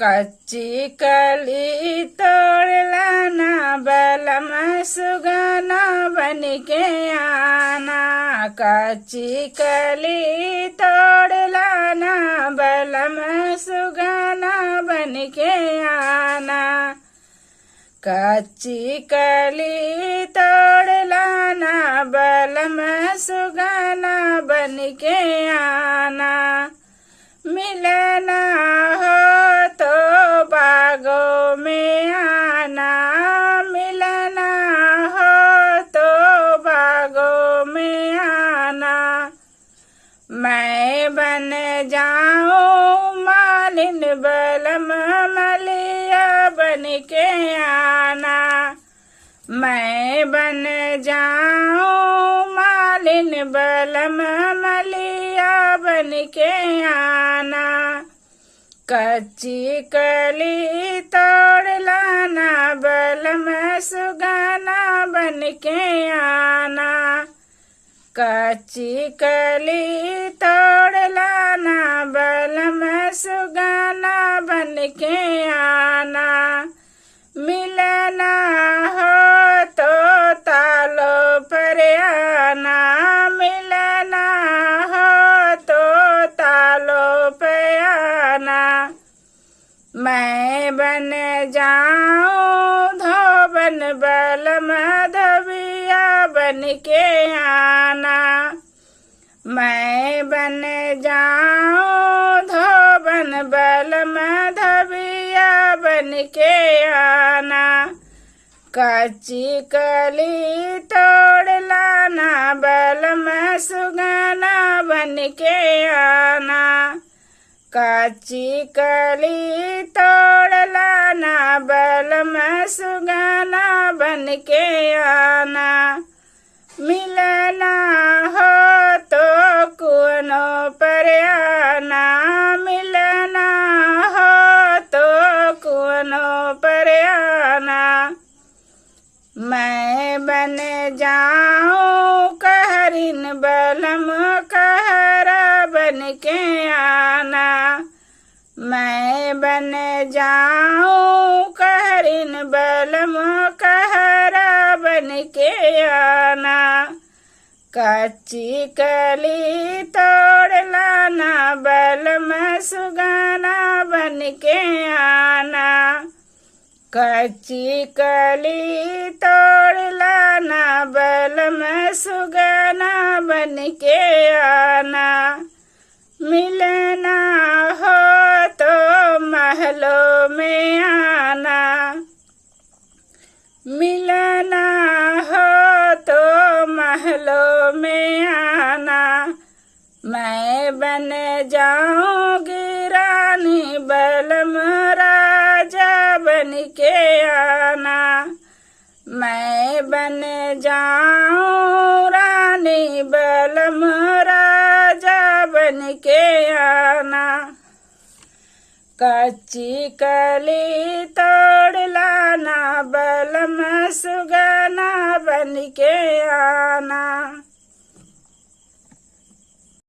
कच्ची कली तोड़ लाना बलम सुगना बन के आना। कच्ची कली तोड़ लाना बलम सुगना बन के आना। कच्ची कली तोड़ लाना बलम सुगना बन के आना। मिलना हो तो बागों में आना। मिलना हो तो बागों में आना। मैं बन जाऊं मालिन बलम मलिया बन के आना। मैं बन जाऊं मालिन बलम मलिया बन के आना। कच्ची कली तोड़ लाना बलम सुगना बन के आना। कच्ची कली तोड़ लाना बलम सुगना बन के आना। मिलना हो तो तालो पर आना। मिलना हो तो तालो पर आना। मैं बन जाऊं धोबन बलम धबिया बन के आना। मैं बन जाऊं धोबन बलम धबिया बन के आना। कच्ची कली तोड़ लाना बलम सुगना बन के आना। कच्ची कली तोड़ लाना बलम सुगना बन के आना। मिलना हो तो कुनो पर आना। मिलना हो तो कुनो पर आना। मैं बन जाऊं कहरिन बलम कहरा बन के आना। मैं बन जाऊं कहरिन बलम कहरा बन के आना। कच्ची कली तोड़ लाना बलम सुगना बन के आना। कच्ची कली तोड़ लाना बलम सुगना बन के आना। मिलना हो तो महलों में आना। मिलना हो तो महलों में आना। मैं बन जाऊंगी रानी बलम राजा बन के आना। मैं बन जाऊं रानी बलम राजा बन के आना। कच्ची कली तोड़ लाना बलम सुगना बन के आना।